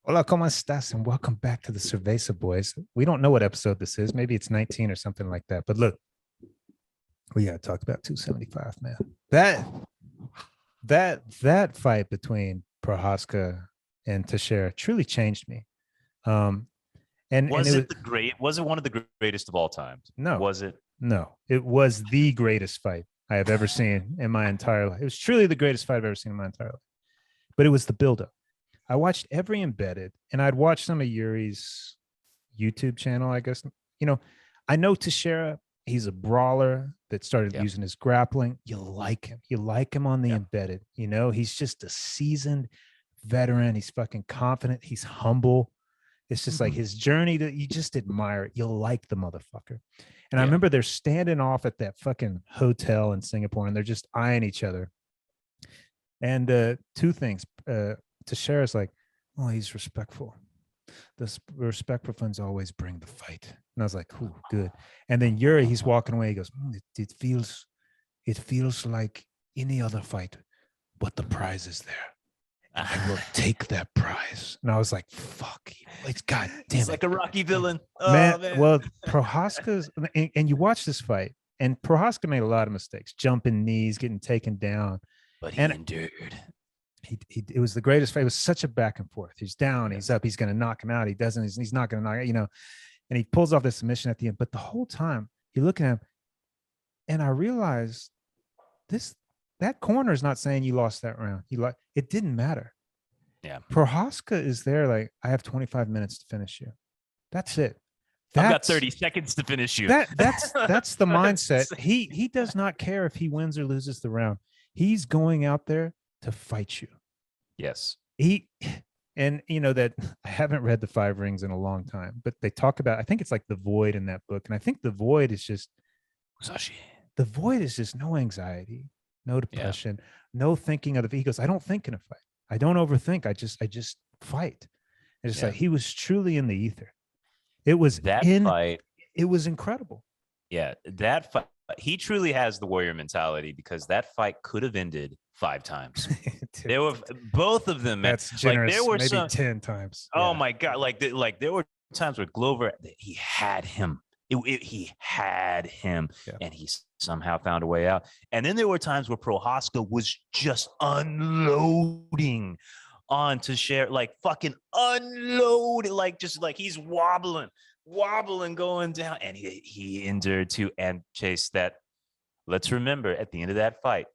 Hola, ¿cómo estás? And welcome back to the Cerveza Boys. We don't know what episode this is. Maybe it's 19 or something like that. But look, we got to talk about 275, man. That fight between Prochazka and Teixeira truly changed me. Um, and Was it the great? Was it one of the greatest of all time? No, Was it? no, it was the greatest fight I have ever seen in my entire life. It was truly the greatest fight I've ever seen in my entire life. But it was the buildup. I watched every embedded, and I'd watched some of Yuri's YouTube channel, I guess. I know Teixeira, he's a brawler that started using his grappling. You like him. You like him on the embedded. He's just a seasoned veteran. He's fucking confident. He's humble. It's just like his journey that you just admire it. You'll like the motherfucker. And I remember they're standing off at that fucking hotel in Singapore, and they're just eyeing each other. And two things. Teixeira's like, oh, he's respectful. The respectful ones always bring the fight. And I was like, ooh, good. And then Yuri, he's walking away. He goes, it feels like any other fight, but the prize is there. I will take that prize. And I was like, fuck. It's God damn It's like a Rocky villain. Man. Well, Prochazka's, and you watch this fight, and Prochazka made a lot of mistakes, jumping knees, getting taken down. But he endured. It was the greatest fight. It was such a back and forth. He's down, he's up, he's going to knock him out. He doesn't, he's not going to knock, and he pulls off the submission at the end. But the whole time you're looking at him, and I realized that corner is not saying you lost that round. It didn't matter. Yeah. Prochazka is there like, I have 25 minutes to finish you. That's it. I've got 30 seconds to finish you. That's the mindset. He does not care if he wins or loses the round. He's going out there to fight you. Yes. That I haven't read the Five Rings in a long time, but they talk about, I think it's like the void in that book. And I think the void is just no anxiety, no depression, no thinking of the, he goes, I don't think in a fight. I don't overthink. I just fight. And it's like, he was truly in the ether. It was fight. It was incredible. Yeah. That fight, he truly has the warrior mentality, because that fight could have ended 5 times. There were both of them. That's generous. Like, there were maybe 10 times. Oh my God. Like there were times where Glover, he had him. He had him, and he somehow found a way out. And then there were times where Prochazka was just unloading on Teixeira, like fucking unloaded, like just like he's wobbling going down, and he endured too. And Chase, that, let's remember, at the end of that fight,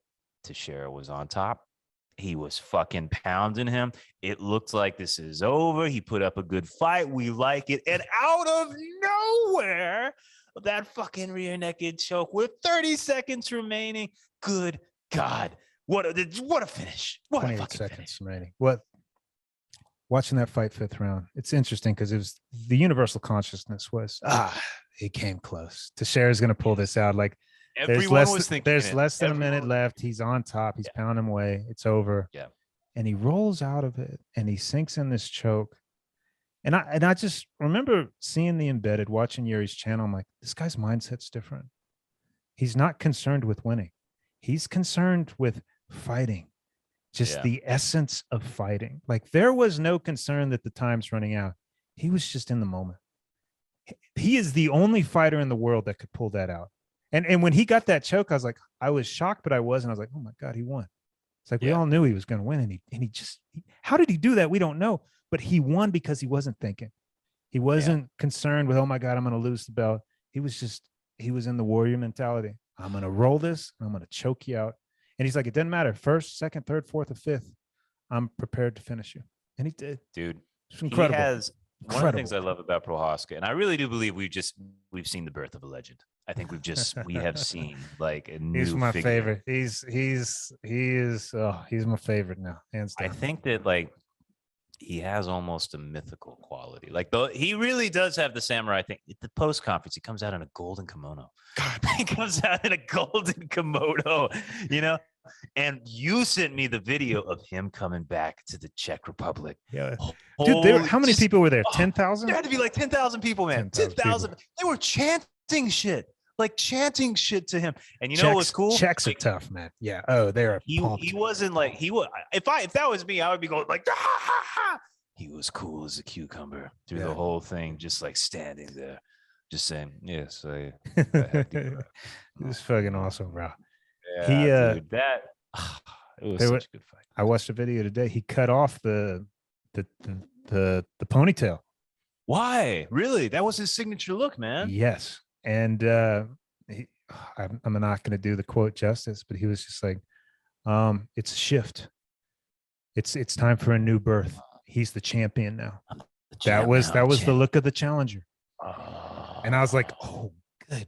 Teixeira was on top. He was fucking pounding him. It looked like this is over. He put up a good fight. We like it. And out of nowhere, that fucking rear naked choke with 30 seconds remaining. Good God. What a finish. What 28 a fucking seconds finish. remaining. Watching that fight 5th round, it's interesting because it was the universal consciousness was, he came close. Teixeira's going to pull this out. Like, there's less than a minute left. He's on top. He's pounding away. It's over. Yeah. And he rolls out of it, and he sinks in this choke. And I just remember seeing the embedded, watching Yuri's channel. I'm like, this guy's mindset's different. He's not concerned with winning. He's concerned with fighting. Just the essence of fighting. Like, there was no concern that the time's running out. He was just in the moment. He is the only fighter in the world that could pull that out. And when he got that choke, I was shocked, but I wasn't. I was like, oh my God, he won. It's like, we all knew he was going to win. And he just, how did he do that? We don't know, but he won because he wasn't thinking. He wasn't concerned with, oh my God, I'm going to lose the belt. He was in the warrior mentality. I'm going to roll this. I'm going to choke you out. And he's like, it doesn't matter. 1st, 2nd, 3rd, 4th, or 5th. I'm prepared to finish you. And he did. Dude, it's incredible. He has one of the things I love about Prochazka, and I really do believe we've seen the birth of a legend. I think we have seen like a new. He's my figure. favorite. He is my favorite now, hands down. I think that like he has almost a mythical quality. Like, he really does have the samurai thing. At the post conference, he comes out in a golden kimono. God, he comes out in a golden kimono, And you sent me the video of him coming back to the Czech Republic. Yeah, dude. How many people were there? 10,000. There had to be like 10,000 people, man. 10,000. They were chanting shit. Like chanting shit to him. And you know what's cool? Czechs are tough, man. Yeah. Oh, they're he wasn't like, he was, if that was me, I would be going like, ha, ha, ha. he was cool as a cucumber through the whole thing, just like standing there, just saying, yes, I have the This is fucking awesome, bro. Yeah, dude, that it was such a good fight. I watched a video today. He cut off the ponytail. Why? Really? That was his signature look, man. Yes. And I'm not going to do the quote justice, but he was just like, it's a shift. It's time for a new birth. He's the champion now. That was the look of the challenger. And I was like, oh, good.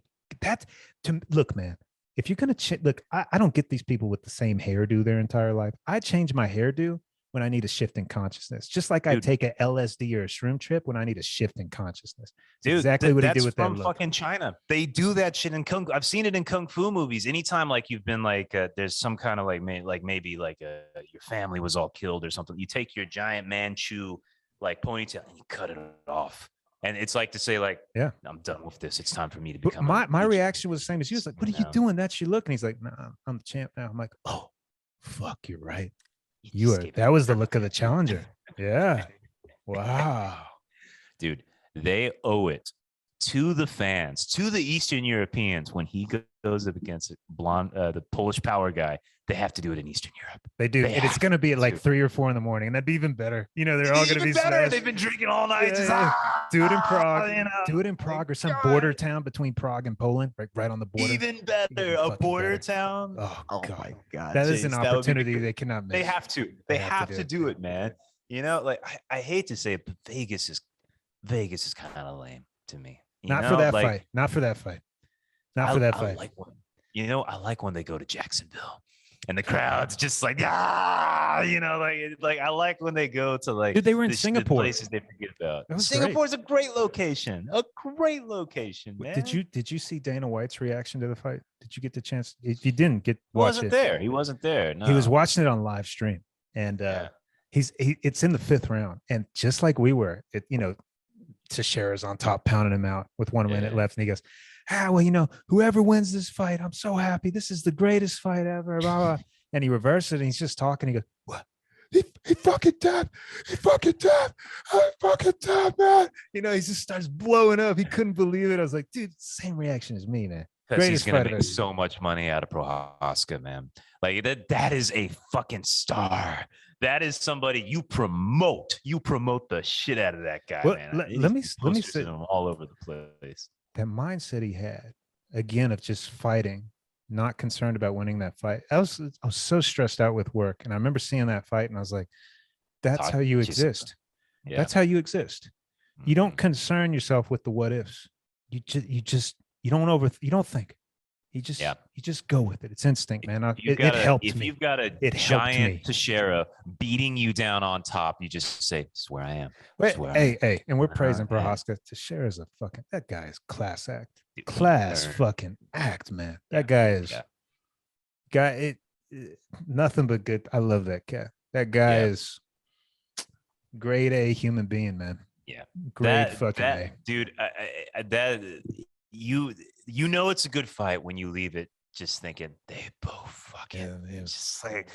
Look, man, if you're going to look, I don't get these people with the same hairdo their entire life. I change my hairdo when I need a shift in consciousness, just like I take a LSD or a shroom trip when I need a shift in consciousness. It's exactly what he did with that look. That's from fucking China. They do that shit in kung. I've seen it in kung fu movies. Anytime like you've been like, there's some kind of maybe your family was all killed or something. You take your giant Manchu like ponytail and you cut it off. And it's like to say, like, yeah, I'm done with this. It's time for me to become. My reaction was the same as you. Was like, what are you doing? That's your look. And he's like, nah, I'm the champ now. I'm like, oh, fuck, you're right. That was the look of the challenger. Yeah. Wow. Dude, they owe it to the fans, to the Eastern Europeans when he goes up against the Polish power guy. They have to do it in Eastern Europe. They do. And it's going to be at like 3 or 4 in the morning. And that'd be even better. You know, they're all going to be better. They've been drinking all night. Yeah. Do it in Prague. Do it in Prague or some border town between Prague and Poland, right on the border. Even better. A border town. Oh my God. That is an opportunity they cannot miss. They have to. They have to do it, man. You know, like I hate to say it, but Vegas is kind of lame to me. Not for that fight. Not for that fight. Not for that fight. I like when they go to Jacksonville. And the crowd's just like, like I like when they go to like. Dude, they were in Singapore. Places they forget about. Singapore's a great location. A great location, man. Did you see Dana White's reaction to the fight? Did you get the chance? If you didn't watch it, he wasn't there. No. He was watching it on live stream, and it's in the 5th round, and just like we were, Teixeira's on top, pounding him out with 1 minute left, and he goes, whoever wins this fight, I'm so happy. This is the greatest fight ever. Blah, blah. And he reversed it, and he's just talking. He goes, what? He fucking tapped. He fucking tapped. I fucking tapped, man. He just starts blowing up. He couldn't believe it. I was like, dude, same reaction as me, man. Because he's going to make so much money out of Prochazka, man. Like that is a fucking star. That is somebody you promote. You promote the shit out of that guy, man. Let me say him all over the place. That mindset he had, again, of just fighting, not concerned about winning that fight. I was so stressed out with work, and I remember seeing that fight, and I was like, "That's how you exist. Yeah. That's how you exist. You don't concern yourself with the what ifs. You don't think. You just go with it. It's instinct, man. It helped me. If you've got a giant Teixeira beating you down on top, you just say, "This is where I am." Hey, and we're praising Prochazka. Teixeira's that guy is class act. Fucking act, man. That guy is nothing but good. I love that cat. That guy is grade A human being, man. Yeah. Grade fucking A. Dude, you know it's a good fight when you leave it just thinking they both fucking just like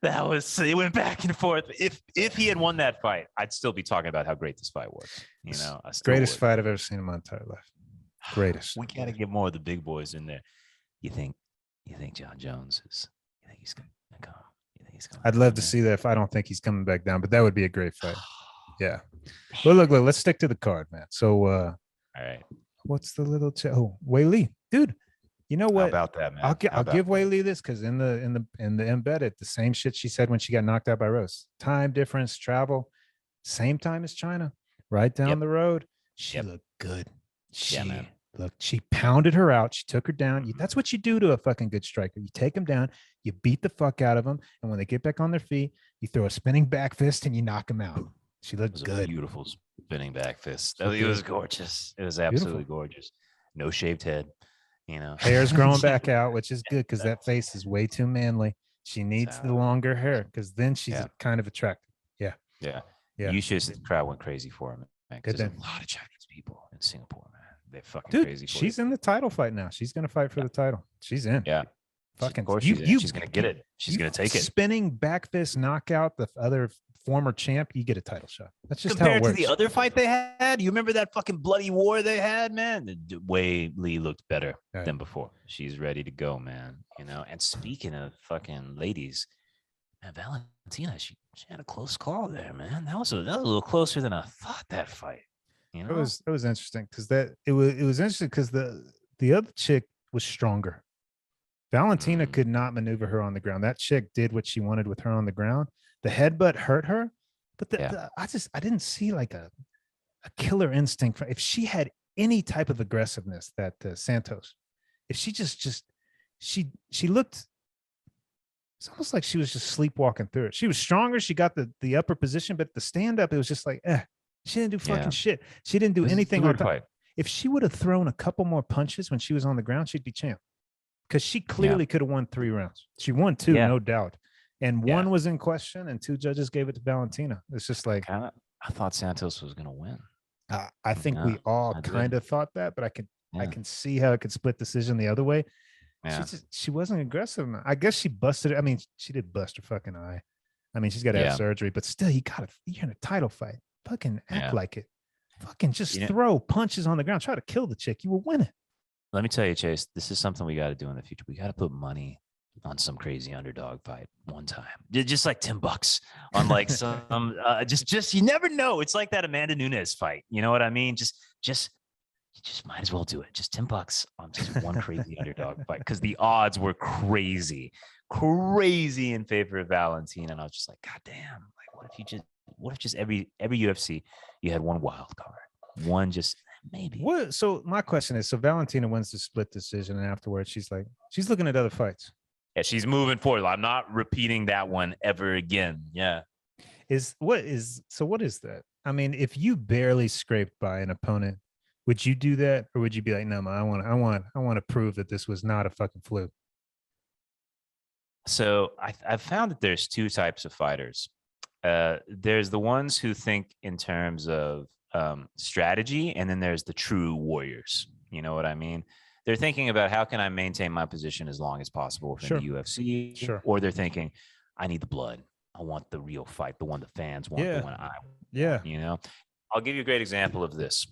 that was. It went back and forth. If he had won that fight, I'd still be talking about how great this fight was. Greatest fight I've ever seen in my entire life. Greatest. We gotta get more of the big boys in there. You think John Jones is? You think he's gonna come? You think he's coming? I'd love to see that. If I don't think he's coming back down, but that would be a great fight. Yeah. Well, look, let's stick to the card, man. So, all right. What's the little Weili, dude? You know what? How about that, man? I'll give Weili this because in the embedded, the same shit she said when she got knocked out by Rose. Time difference, travel, same time as China, right down the road. She looked good. She pounded her out. She took her down. That's what you do to a fucking good striker. You take them down, you beat the fuck out of them, and when they get back on their feet, you throw a spinning back fist and you knock them out. She looked good. Beautiful spinning back fist. It was gorgeous. It was absolutely gorgeous. No shaved head. Hair's growing back out, which is good because that face is way too manly. She needs the longer hair because then she's kind of attractive. Yeah. You should see the crowd went crazy for him, man. Because there's a lot of Chinese people in Singapore, man. They're fucking crazy. She's in the title fight now. She's gonna fight for the title. She's in. Yeah. Fucking. Of course she's gonna get it. She's gonna take it. Spinning back fist knockout the other former champ, you get a title shot. That's just how it Compared works. to the other fight they had, you remember that fucking bloody war they had, man? Weili looked better than before. She's ready to go, man. You know. And speaking of fucking ladies, man, Valentina, she had a close call there, man. That was a little closer than I thought. That fight, you know, it was interesting because it was interesting because the other chick was stronger. Valentina could not maneuver her on the ground. That chick did what she wanted with her on the ground. The headbutt hurt her, but I didn't see like a killer instinct. If she had any type of aggressiveness, that Santos, if she she looked, it's almost like she was just sleepwalking through it. She was stronger. She got the upper position, but the stand up, it was just like, she didn't do fucking shit. She didn't do anything on top. If she would have thrown a couple more punches when she was on the ground, she'd be champ. Because she clearly could have won 3 rounds. She won 2, no doubt. And 1 was in question, and 2 judges gave it to Valentina. It's just like, I thought Santos was going to win. I think we all kind of thought that, but I can see how it could split decision the other way. Yeah. She wasn't aggressive enough. I guess she busted it. I mean, she did bust her fucking eye. I mean, she's got to have surgery, but still, you're in a title fight. Fucking act like it. Fucking just throw punches on the ground. Try to kill the chick. You were winning. Let me tell you, Chase, this is something we got to do in the future. We got to put money on some crazy underdog fight one time. Just like $10 on like some, just, you never know. It's like that Amanda Nunes fight. You know what I mean? You just might as well do it. Just $10 on just one crazy underdog fight. Cause the odds were crazy in favor of Valentina. And I was just like, God damn, like what if just every UFC you had one wild card, one just, maybe. What? So my question is, so Valentina wins the split decision, and afterwards she's looking at other fights. Yeah, she's moving forward. I'm not repeating that one ever again. Yeah. What is that? I mean, if you barely scraped by an opponent, would you do that, or would you be like, no, man, I want to prove that this was not a fucking fluke? So I've found that there's 2 types of fighters. There's the ones who think in terms of strategy, and then there's the true warriors. You know what I mean? They're thinking about how can I maintain my position as long as possible within the UFC, or they're thinking, I need the blood. I want the real fight, the one the fans want, the one I want, you know? I'll give you a great example of this.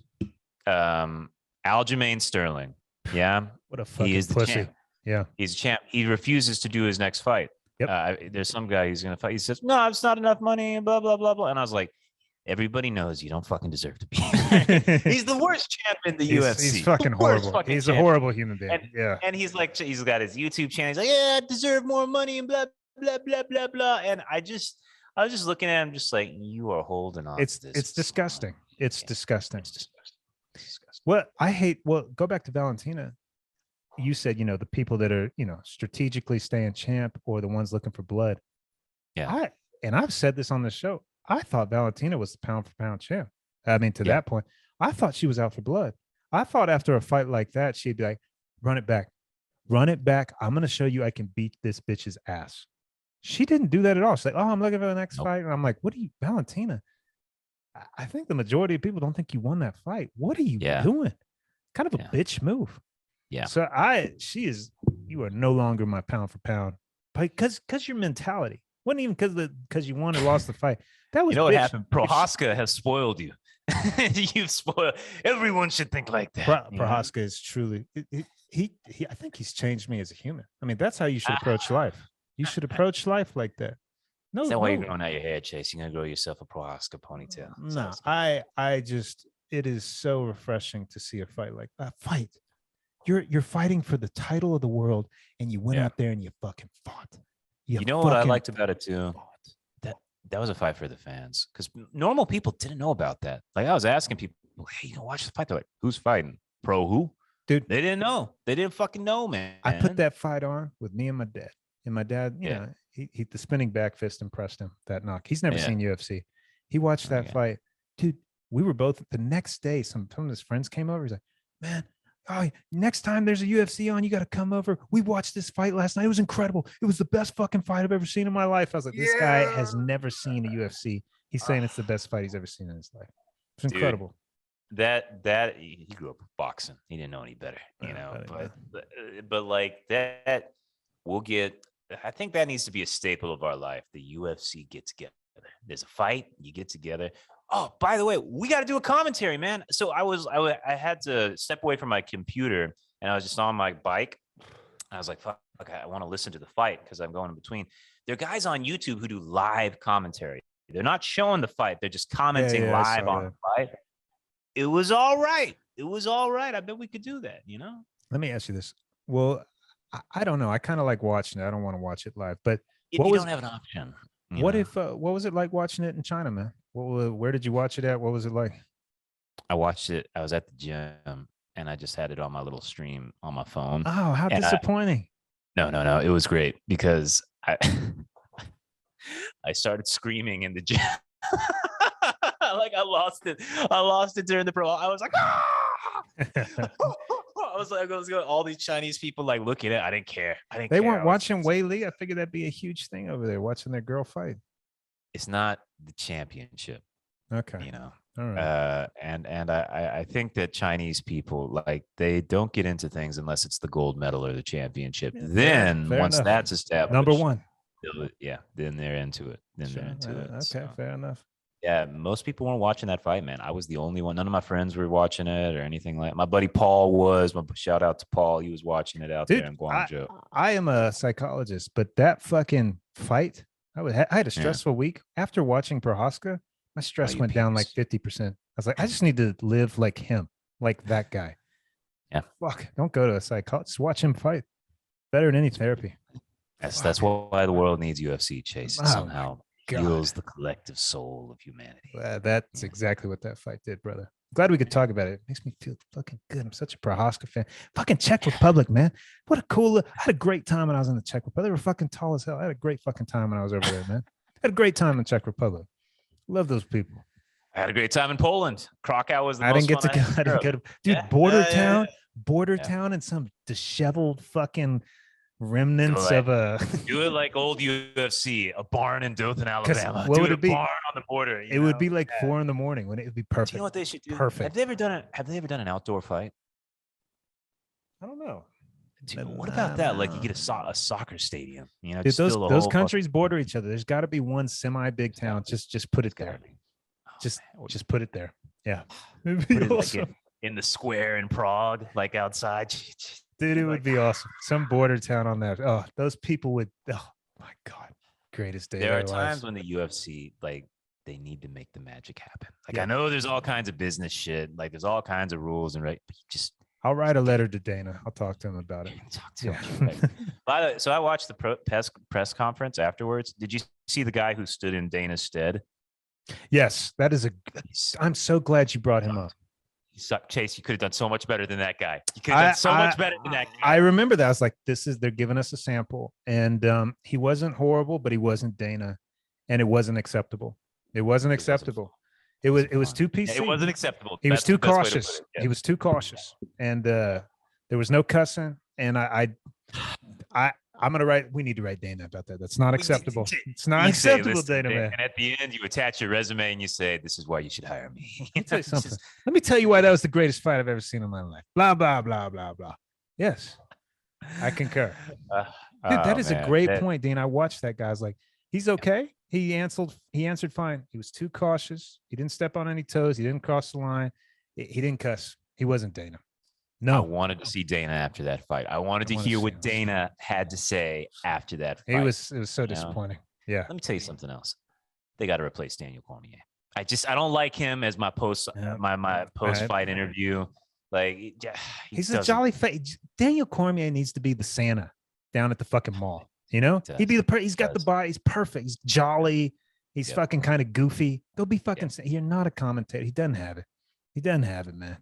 Aljamain Sterling. Yeah. What a fucking pussy. Champ. Yeah. He's a champ. He refuses to do his next fight. Yep. There's some guy he's going to fight. He says, no, it's not enough money, blah, blah, blah, blah. And I was like, everybody knows you don't fucking deserve to be here. He's the worst champ in the UFC. He's fucking horrible. He's a horrible human being. And he's like, he's got his YouTube channel. He's like, I deserve more money and blah, blah, blah, blah, blah. And I was just looking at him just like, you are holding on. It's disgusting. It's disgusting. Well, go back to Valentina. You said, the people that are, strategically staying champ or the ones looking for blood. Yeah. I've said this on the show. I thought Valentina was the pound for pound champ. I mean, to that point, I thought she was out for blood. I thought after a fight like that, she'd be like, run it back. I'm going to show you I can beat this bitch's ass. She didn't do that at all. She's like, oh, I'm looking for the next fight. And I'm like, what are you, Valentina? I think the majority of people don't think you won that fight. What are you doing? Kind of a bitch move. Yeah. So you are no longer my pound for pound, because your mentality wasn't even because you won or lost the fight. That was, what happened. Prochazka has spoiled you. You've spoiled. Everyone should think like that. Prochazka is truly. He. I think he's changed me as a human. I mean, that's how you should approach life. You should approach life like that. No, is that why you're growing out your hair, Chase? You're gonna grow yourself a Prochazka ponytail. No, it is so refreshing to see a fight like that. Fight. You're fighting for the title of the world, and you went out there and you fucking fought. You know what I liked about it too? That was a fight for the fans, because normal people didn't know about that. Like, I was asking people, hey, watch the fight. They're like, who's fighting? Pro who? Dude, they didn't know. They didn't fucking know, man. I put that fight on with me and my dad. And my dad, he the spinning back fist impressed him, that knock. He's never seen UFC. He watched that fight. Dude, we were both, the next day, some of his friends came over. He's like, man, next time there's a UFC on, you got to come over. We watched this fight last night. It was incredible. It was the best fucking fight I've ever seen in my life. I was like, this guy has never seen a UFC. He's saying it's the best fight he's ever seen in his life. It's incredible. That he grew up boxing. He didn't know any better, but like that, we'll get. I think that needs to be a staple of our life. The UFC get together There's a fight, you get together. Oh, by the way, we got to do a commentary, man. So I had to step away from my computer, and I was just on my bike. I was like, fuck, I want to listen to the fight because I'm going in between. There are guys on YouTube who do live commentary. They're not showing the fight. They're just commenting live on the fight. It was all right. It was all right. I bet we could do that, you know? Let me ask you this. Well, I don't know. I kind of like watching it. I don't want to watch it live, but if you don't have an option. What was it like watching it in China, man? Where did you watch it at? What was it like? I watched it. I was at the gym and I just had it on my little stream on my phone. Oh, how disappointing. No. It was great because I started screaming in the gym. Like I lost it. I lost it during the pro. I was like, ah! I was going all these Chinese people like looking at it. I didn't care. They weren't watching Weili. I figured that'd be a huge thing over there, watching their girl fight. It's not the championship. Okay. You know. All right. And I think that Chinese people, like, they don't get into things unless it's the gold medal or the championship. Yeah, then fair once enough. that's established, Number one. Then they're into it. Okay, So, fair enough. yeah, most people weren't watching that fight, man. I was the only one. None of my friends were watching it or anything like that. My buddy Paul was. Shout out to Paul. He was watching it out there in Guangzhou. I am a psychologist, but that fucking fight, I had a stressful week. After watching Prochazka, my stress went down like 50%. I was like, I just need to live like him, like that guy. Yeah. Fuck, don't go to a psychologist. Watch him fight. Better than any therapy. That's why the world needs UFC, Chase. It somehow God. Heals the collective soul of humanity. That's exactly what that fight did, brother. Glad we could talk about it. It makes me feel fucking good. I'm such a Prochazka fan. Fucking Czech Republic, man. What a cool. I had a great time when I was in the Czech Republic. They were fucking tall as hell. I had a great fucking time when I was over there, man. I had a great time in the Czech Republic. Love those people. I had a great time in Poland. Krakow was the I most didn't get fun to go. Dude, Yeah. border town, and some disheveled fucking remnants of a. Do it like old UFC, a barn in Dothan, Alabama. What would it be? Barn on the border. It would be like 4 a.m. when it would be perfect. Do you know what they should do? Perfect. Have they ever done an outdoor fight? I don't know. Dude, what about that? Like you get a soccer stadium. You know, dude, those countries border each other. There's got to be one semi big town. Just put it there. Just put it there. Yeah. Put it like in the square in Prague, like outside. Dude, it would be awesome. Some border town on that. Oh, those people would. Oh my God, greatest day. There are times when the UFC, like, they need to make the magic happen. Like, I know there's all kinds of business shit. Like, there's all kinds of rules and right. But you just. I'll write a letter to Dana. I'll talk to him about it. Talk to him. By the way, so I watched the press conference afterwards. Did you see the guy who stood in Dana's stead? Yes, that is I'm so glad you brought him up. Chase, you could have done so much better than that guy. You could have done so much better than that guy. I remember that. I was like, they're giving us a sample. And he wasn't horrible, but he wasn't Dana. And it wasn't acceptable. It wasn't acceptable. It was too PC. It wasn't acceptable. He was too cautious. He was too cautious. And there was no cussing. And I'm gonna write. We need to write Dana about that. That's not acceptable. It's not acceptable, Dana, man. And at the end, you attach your resume and you say, "This is why you should hire me." Let me tell you something. Let me tell you why that was the greatest fight I've ever seen in my life. Blah blah blah blah blah. Yes, I concur. Dude, that is a great point, Dean. I watched that guy. I was like, he's okay. He answered fine. He was too cautious. He didn't step on any toes. He didn't cross the line. He didn't cuss. He wasn't Dana. No. I wanted to see Dana after that fight. I wanted to hear what Dana had to say after that fight. It was so disappointing. Yeah. Let me tell you something else. They got to replace Daniel Cormier. I don't like him as my post fight interview. Like he's a jolly face. Daniel Cormier needs to be the Santa down at the fucking mall. You know, he'd be he's got the body. He's perfect. He's jolly. He's fucking kind of goofy. Go be fucking. You're not a commentator. He doesn't have it. He doesn't have it, man.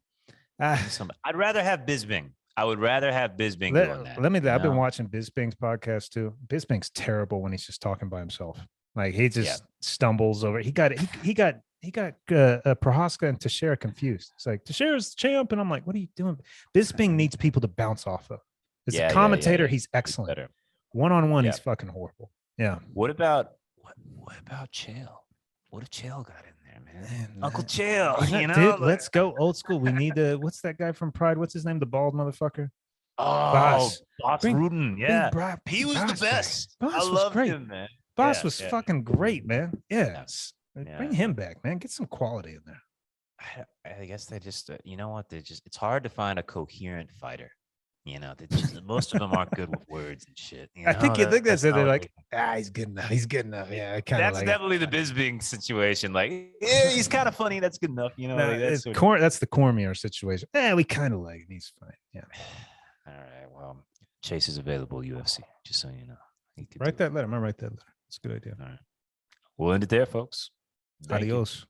I'd rather have Bisping. I would rather have Bisping doing that. I've been watching Bisping's podcast too. Bisping's terrible when he's just talking by himself. Like he just stumbles over. He got Prochazka and Teixeira confused. It's like Teixeira's the champ, and I'm like, what are you doing? Bisping needs people to bounce off of. As a commentator, he's excellent. One-on-one, he's fucking horrible. Yeah. What about Chael? What if Chael got in there, man? Uncle Chael, you know? Dude, let's go old school. We need to. What's that guy from Pride? What's his name? The bald motherfucker. Oh, Bas Rutten. Yeah, he was the best. I loved him, man. Bas was fucking great, man. Yes. Yeah. Bring him back, man. Get some quality in there. I guess they just, you know what? It's hard to find a coherent fighter. You know, most of them aren't good with words and shit. I think that's it. They're like, he's good enough. He's good enough. Yeah, that's definitely the Bisping situation. Like, yeah, he's kind of funny. That's good enough. You know, that's the Cormier situation. We kind of like him. He's fine. Yeah. All right. Well, Chase is available UFC, just so you know. Write that letter. I'm gonna write that letter. It's a good idea. All right. We'll end it there, folks. Adios.